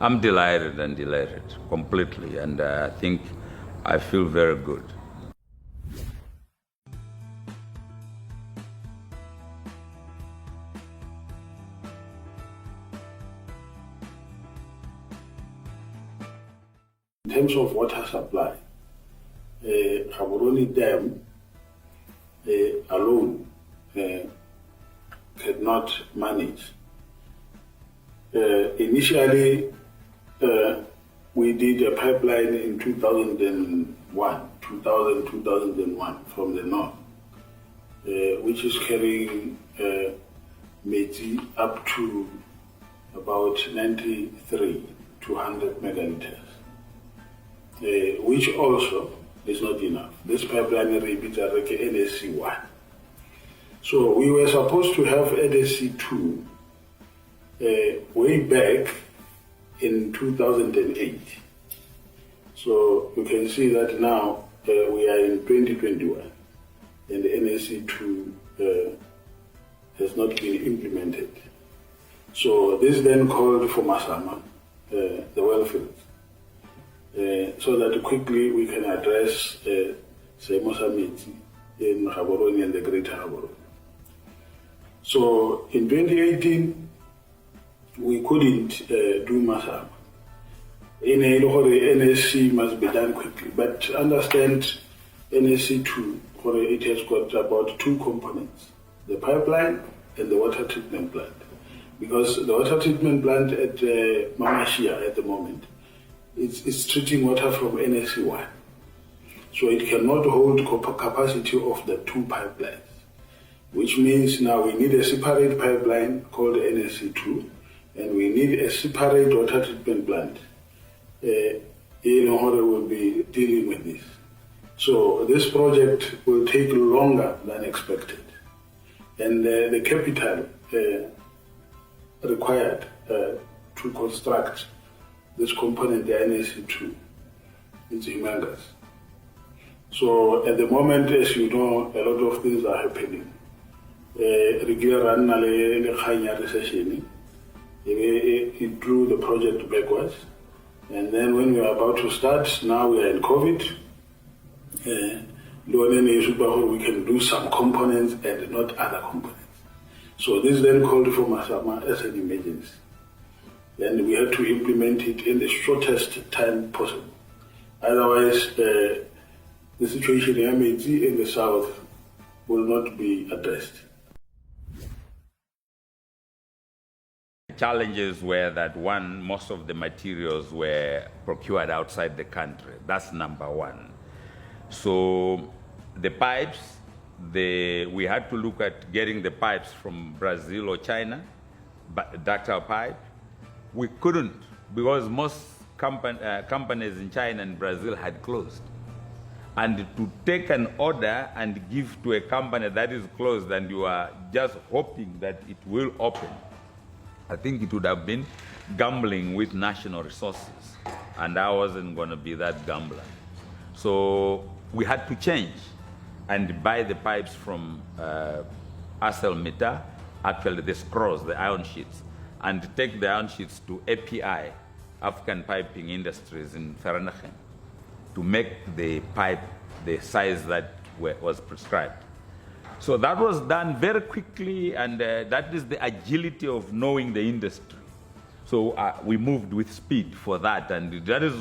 I'm delighted and elated completely, and I think I feel very good. In terms of water supply, Gaborone Dam alone cannot manage. Initially, we did a pipeline in 2001 from the north, which is carrying Meti up to about 93 to 100 megaliters, which also is not enough. This pipeline repeats NSC1. So we were supposed to have NSC2 way back in 2008. So you can see that now we are in 2021 and the NSC2 has not been implemented. So this then called for Masama, the well fields, so that quickly we can address Meti in Gaborone and the Greater Gaborone. So in 2018, we couldn't do Masama. In NSC must be done quickly, but understand NSC2, it has got about two components, the pipeline and the water treatment plant. Because the water treatment plant at Mmamashia at the moment, it's treating water from NSC1. So it cannot hold capacity of the two pipelines, which means now we need a separate pipeline called NSC2, and we need a separate water treatment plant. Will be dealing with this. So this project will take longer than expected. And the capital required to construct this component, the NSC2, is humongous. So at the moment, as you know, a lot of things are happening. It drew the project backwards. And then when we are about to start, now we are in COVID. We can do some components and not other components. So this then called for Masama as an emergency. And we had to implement it in the shortest time possible. Otherwise, the situation in Meti in the south will not be addressed. Challenges were that one, most of the materials were procured outside the country. That's number one. So the pipes, we had to look at getting the pipes from Brazil or China, ductile pipe. We couldn't because most companies in China and Brazil had closed. And to take an order and give to a company that is closed and you are just hoping that it will open, I think it would have been gambling with national resources, and I wasn't going to be that gambler. So we had to change and buy the pipes from ArcelorMittal, actually the screws, the iron sheets, and take the iron sheets to API, African Piping Industries in Kgatleng, to make the pipe the size that was prescribed. So that was done very quickly, and that is the agility of knowing the industry. So we moved with speed for that, and that is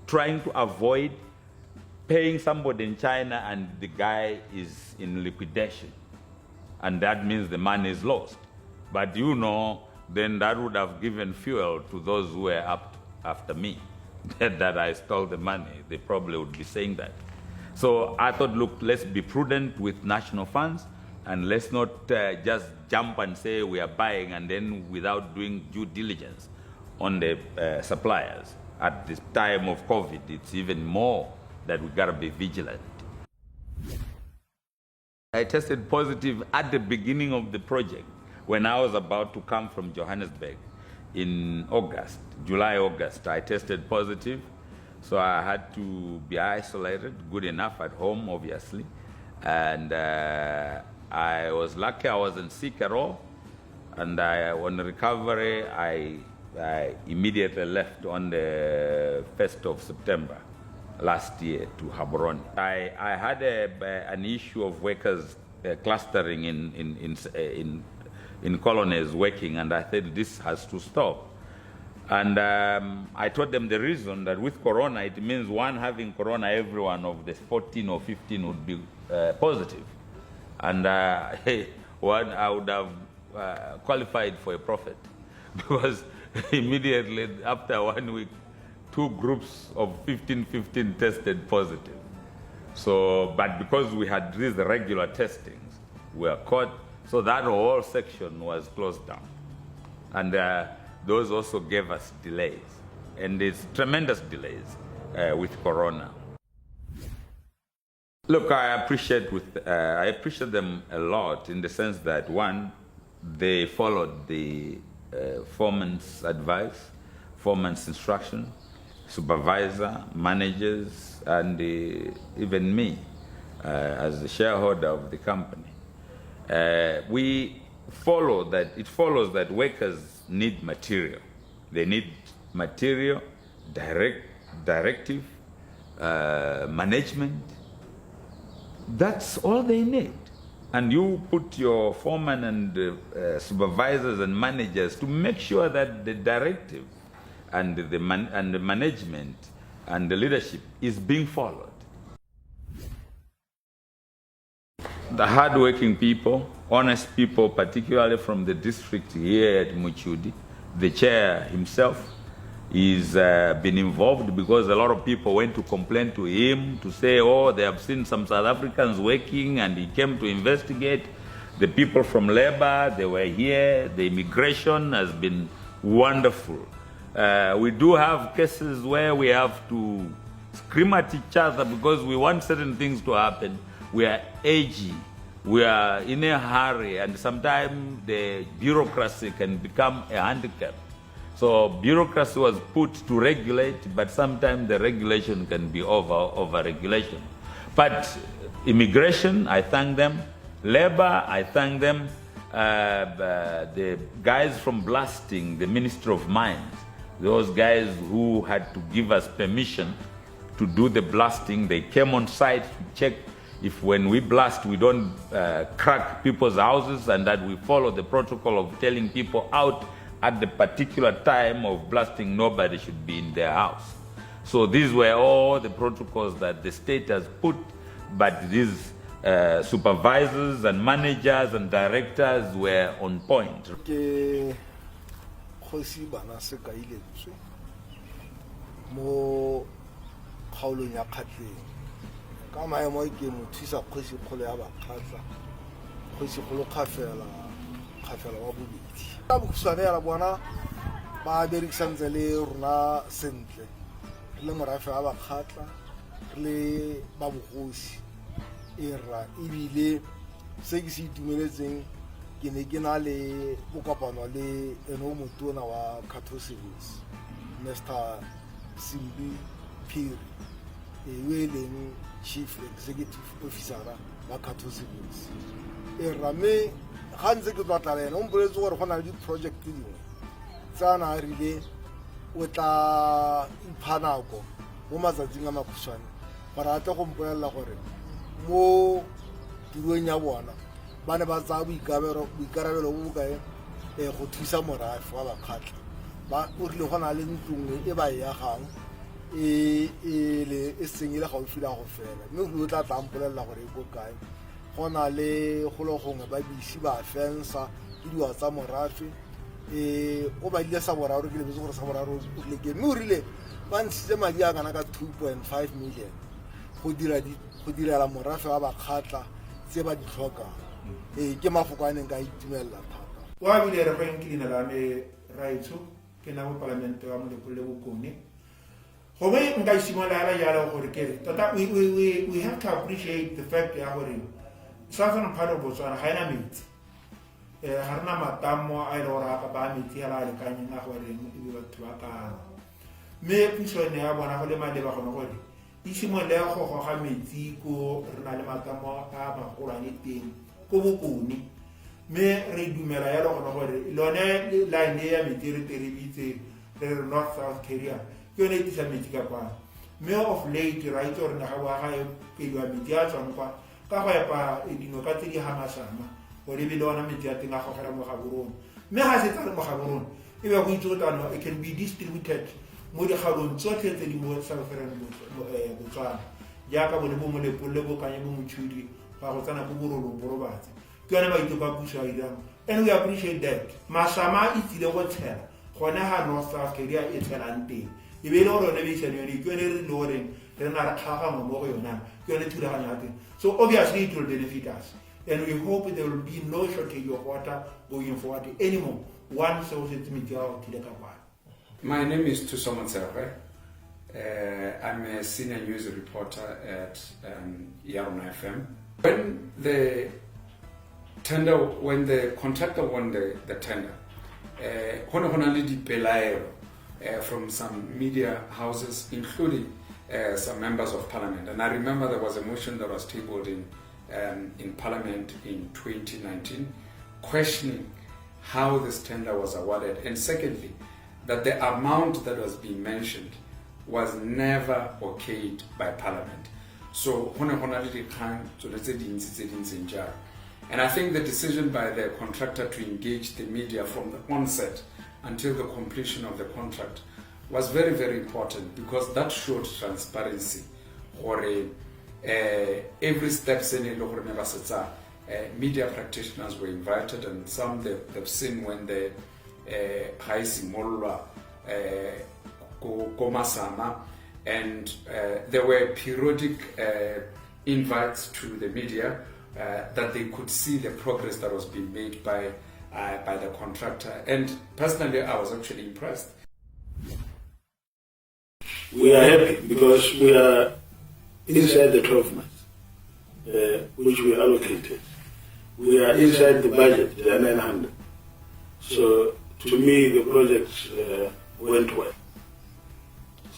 trying to avoid paying somebody in China and the guy is in liquidation. And that means the money is lost. But then that would have given fuel to those who were up after me, that I stole the money. They probably would be saying that. So I thought, look, let's be prudent with national funds, and let's not just jump and say we are buying and then without doing due diligence on the suppliers. At this time of COVID, it's even more that we gotta be vigilant. I tested positive at the beginning of the project when I was about to come from Johannesburg in July, August. I tested positive. So I had to be isolated, good enough at home, obviously. And I was lucky I wasn't sick at all. And on recovery, I I immediately left on the 1st of September last year to Gaborone. I had an issue of workers clustering in colonies working, and I said this has to stop. And I told them the reason that with Corona, it means one having Corona, every one of the 14 or 15 would be positive. And one, I would have qualified for a prophet, because immediately after 1 week, 2 groups of 15 tested positive. So, but because we had these regular testings, we were caught, so that whole section was closed down. And those also gave us delays, and it's tremendous delays with Corona. Look, I appreciate them a lot in the sense that, one, they followed the foreman's advice, foreman's instruction, supervisor, managers, and even me as the shareholder of the company. We follow that. It follows that workers need material. They need material, directive, management. That's all they need. And you put your foreman and supervisors and managers to make sure that the directive and the management and the leadership is being followed. The hardworking people, honest people, particularly from the district here at Muchudi, the chair himself, he's been involved because a lot of people went to complain to him to say, oh, they have seen some South Africans working, and he came to investigate. The people from labor, they were here. The immigration has been wonderful. We do have cases where we have to scream at each other because we want certain things to happen. We are aging, we are in a hurry, and sometimes the bureaucracy can become a handicap. So bureaucracy was put to regulate, but sometimes the regulation can be over-regulation. But immigration, I thank them. Labor, I thank them. The guys from blasting, the Ministry of Mines, those guys who had to give us permission to do the blasting, they came on site to check if when we blast, we don't crack people's houses, and that we follow the protocol of telling people out at the particular time of blasting, nobody should be in their house. So these were all the protocols that the state has put, but these supervisors and managers and directors were on point. Mo kgaolong ya Kgatleng ka maemo ke motho isa kgosi kgolo ya Bakgatla kgosi kgolo khafela wa bobedi ba bukusane ya bona ba berekisantse le rona sentle le morafe wa Bakgatla le ba bogosi era ibile se ke se itumeletseng ke ne ke na le bokopano le eno motona wa Kgatleng Mr. Simbi Piri, Wailing Chief Executive Officer wa Kgatleng. Rame hanze ke batla ena umbeletse gore go na le project dingwe tsana rile o tla iphanako mo matsatsing a makhutshwane gore a tle go mpolelela gore mo tirong ya bona ba ne ba tsa boikarabelo bo bokae go thusa morafe wa Bakgatla. Ba o rile go na le ntlong e ba ya gang le sengile ga o fila go fela mme go tla tlampolela gore go kae go na le go lo gongwe ba bisi ba fensa ke diwa tsa morafe o ba ile sa boraro ke le bese gore sa boraro o le ke mme o rile ba ntshitse madi a kana ka 2.5 million go direla morafe wa Bakgatla tse ba di tlhokang ke mafokwane ka itumella thata wa bile re go nkilina la me raitso ke na mo parlamente wa mo le bokone go be nka isimola la yalo gore ke tota we have to appreciate the fact ya gore southern part of Botswana ha ina metsi ha rena matamo a ile ora ka ba metsi ala le kanye na gore e be batho ba ka me puso ne ya bona go le male ba gona gore isimola go ga metsi ko rena le matamo a ba golane teng ko bokone me re dumela ya lo gona gore lone line ya metsi re terebitse North-South carrier. Ke yone e tlisa metsi ka kwano. Mme of late right or naga wa gae pele wa metsi a tswang kwa ka go epa dinoka tse di ha Masama gore be le ona metsi a teng a gogela mo Gaborone. Mme ga se tsa le mo Gaborone e be go itse tano it can be distributed mo dikgaolong tsotlhe tse di mo Southern Botswana jaaka bone bo mo Lepole bo kanye bo Motšhudi ba go tsana go Borolong Lobatse ke yone ba itse ba puso a dirang. And we appreciate that. Masama e tsile go tshela gone ha North-South carrier e tshelang teng. So obviously it will benefit us, and we hope there will be no shortage of water going forward anymore once it's meteor to the Kapan. My name is Tusomo Tserwe. I'm a senior news reporter at Yarona FM. When the contractor won the tender, from some media houses, including some members of parliament. And I remember there was a motion that was tabled in parliament in 2019, questioning how this tender was awarded. And secondly, that the amount that was being mentioned was never okayed by parliament. So, and I think the decision by the contractor to engage the media from the onset until the completion of the contract was very, very important, because that showed transparency. Or every step media practitioners were invited, and some they've seen when the Masama, and there were periodic invites to the media that they could see the progress that was being made by the contractor. And personally, I was actually impressed. We are happy because we are inside the 12 months which we allocated. We are inside the budget, the 900. So to me, the project went well.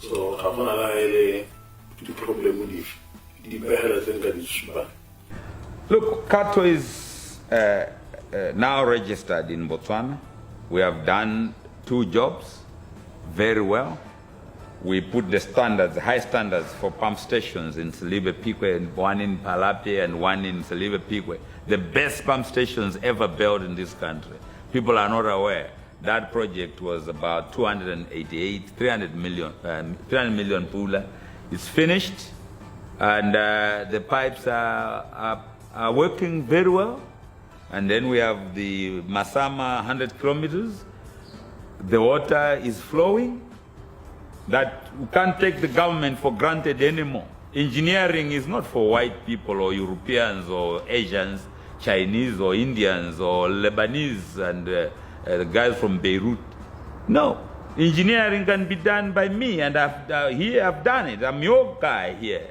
So I don't have the problem with it. Look, Kato is now registered in Botswana. We have done 2 jobs very well. We put the standards, high standards for pump stations in Selibe Pikwe, and one in Palape and one in Selibe Pikwe. The best pump stations ever built in this country. People are not aware. That project was about 300 million pula. It's finished, and the pipes are working very well. And then we have the Masama 100 kilometers. The water is flowing. That we can't take the government for granted anymore. Engineering is not for white people or Europeans or Asians, Chinese or Indians or Lebanese and the guys from Beirut. No, engineering can be done by me, and I've done it. I'm your guy here.